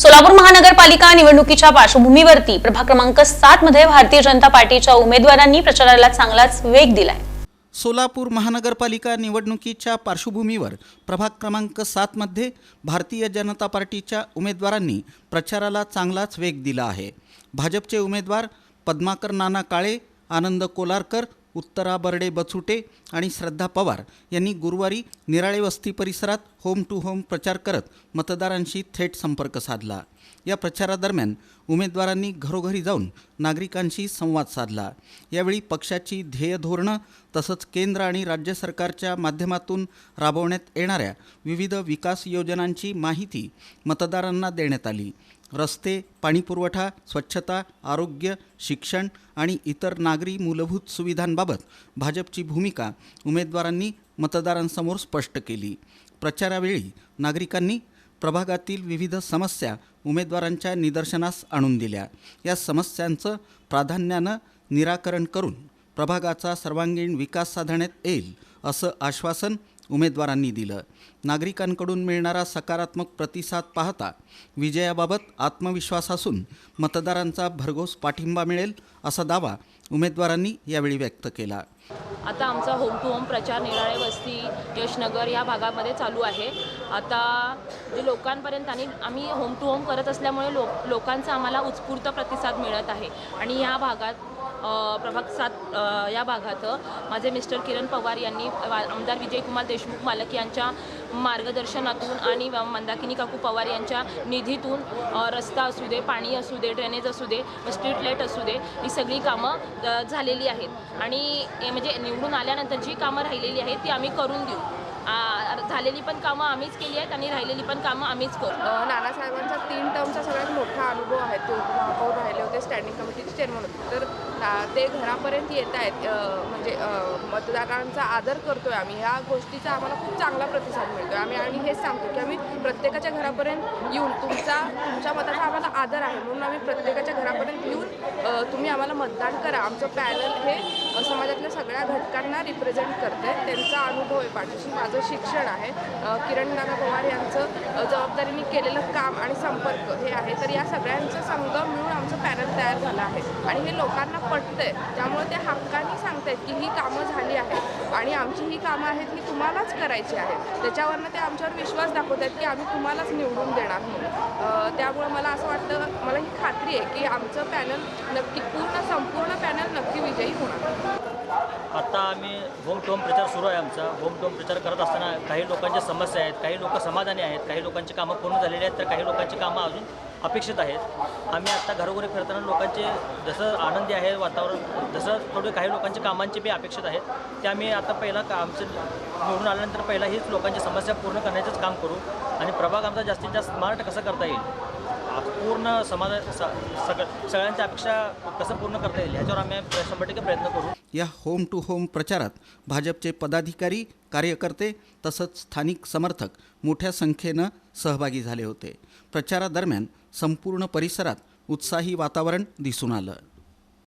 सोलापूर महानगरपालिका निवडणुकीच्या पार्श्वभूमीवरती प्रभाग क्रमांक 7 मध्ये भारतीय जनता पार्टीच्या उमेदवारांनी प्रचाराला चांगलाच वेग दिलाय। सोलापूर महानगरपालिका निवडणुकीच्या पार्श्वभूमीवर प्रभाग क्रमांक 7 मध्ये भारतीय जनता पार्टीच्या उमेदवारांनी प्रचाराला चांगलाच वेग दिला आहे। भाजपचे उमेदवार पद्माकर नाना काळे, आनंद कोलारकर, उत्तरा बर्डे बचुटे आणि श्रद्धा पवार यांनी गुरुवारी निराळे वस्ती परिसरात होम टू होम प्रचार करत मतदारांशी थेट संपर्क साधला। या प्रचारादरम्यान उमेदवारांनी घरोघरी जाऊन नागरिकांशी संवाद साधला। यावेळी पक्षाची ध्येय धोरणं तसंच केंद्र आणि राज्य सरकारच्या माध्यमातून राबवण्यात येणाऱ्या विविध विकास योजनांची माहिती मतदारांना देण्यात आली। रस्ते, पाणीपुरवठा, स्वच्छता, आरोग्य, शिक्षण आणि इतर नागरी मूलभूत सुविधांबाबत भाजपची भूमिका उमेदवारांनी मतदारांसमोर स्पष्ट केली। प्रचारावेळी नागरिकांनी प्रभागातील विविध समस्या उमेदवारांच्या निदर्शनास आणून दिल्या। या समस्यांचं प्राधान्यानं निराकरण करून प्रभागाचा सर्वांगीण विकास साधण्यात येईल असं आश्वासन उमेदवारांनी दिलं। नागरिकांकडून मिळणारा सकारात्मक प्रतिसाद पाहता विजयाबाबत आत्मविश्वास असून मतदारांचा भरघोस पाठिंबा मिळेल असा दावा उमेदवारांनी यावेळी व्यक्त केला। आता आमचा होम टू होम प्रचार निराळे वस्ती, यशनगर या भागामध्ये चालू आहे। आता जे लोकांपर्यंत आम्ही होम टू होम करत असल्यामुळे लोकांचा आम्हाला उत्स्फूर्त प्रतिसाद मिळत आहे। आणि या भागात प्रभाग 7 या भागात माझे मिस्टर किरण पवार यांनी आमदार विजयकुमार देशमुख मालक यांच्या मार्गदर्शनातून आणि मंदाकिनी काकू पवार यांच्या निधीतून रस्ता असू दे, पाणी असू दे, ड्रेनेज असू दे, स्ट्रीट लाईट असू दे, ही सगळी कामं झालेली आहेत। आणि म्हणजे निवडून आल्यानंतर जी कामं राहिलेली आहेत ती आम्ही करून देऊ। झालेली पण कामं आम्हीच केली आहेत आणि राहिलेली पण कामं आम्हीच करू। नानासाहेबांचा 3 टर्मचा सगळ्यात मोठा अनुभव आहे। ते उपमहापौर राहिले होते, स्टँडिंग कमिटीचे चेअरमन होते, तर ते घरापर्यंत येत आहेत। म्हणजे मतदारांचा आदर करतोय आम्ही, ह्या गोष्टीचा आम्हाला खूप चांगला प्रतिसाद मिळतोय। आणि हेच सांगतो की आम्ही प्रत्येकाच्या घरापर्यंत येऊन तुमच्या मताचा आम्हाला आदर आहे म्हणून आम्ही प्रत्येकाच्या घरापर्यंत येऊन तुम्ही आम्हाला मतदान करा। आमचं पॅनल हे समाजातल्या सगळ्या घटकांना रिप्रेझेंट करते, त्यांचा अनुभव आहे पाठीशी, माझं शिक्षण आहे, किरण नाना पवार यांचं जबाबदारीने केलेलं काम आणि संपर्क हे आहे। तर या सगळ्यांचं संगम मिळून आमचं पॅनल तयार झालं आहे आणि हे लोकांना पटतंय। त्यामुळे ते हक्काने सांगतायत की ही कामं झाली आहेत आणि आमची ही कामं आहेत ही तुम्हालाच करायची आहेत। त्याच्यावरनं ते आमच्यावर विश्वास दाखवत आहेत की आम्ही तुम्हालाच निवडून देणार म्हणून। त्यामुळे मला असं वाटतं, मला ही खात्री आहे की आमचं पॅनल नक्की संपूर्ण पॅनल नक्की विजयी होणार। आता आम्ही होम टू होम प्रचार सुरू आहे आमचा। होम टू होम प्रचार करत असताना काही लोकांच्या समस्या आहेत, काही लोक समाधानी आहेत, काही लोकांची कामं पूर्ण झालेली आहेत, तर काही लोकांची कामं अजून अपेक्षित आहेत। आम्ही आत्ता घरोघरी फिरताना लोकांचे जसं आनंदी आहे वातावरण, तसं थोडे काही लोकांच्या कामांचे बी अपेक्षित आहेत, ते आम्ही आता पहिला आमचं निवडून आल्यानंतर पहिला हीच लोकांची समस्या पूर्ण करण्याचंच काम करू आणि प्रभाग आमचा जास्तीत जास्त स्मार्ट कसं करता येईल, पूर्ण सगळ्यांच्या अपेक्षा कसं पूर्ण करता येईल ह्याच्यावर आम्ही 100% प्रयत्न करू। या होम टू होम प्रचारात भाजपचे पदाधिकारी, कार्यकर्ते तसंच स्थानिक समर्थक मोठ्या संख्येनं सहभागी झाले होते। प्रचारादरम्यान संपूर्ण परिसरात उत्साही वातावरण दिसून आलं।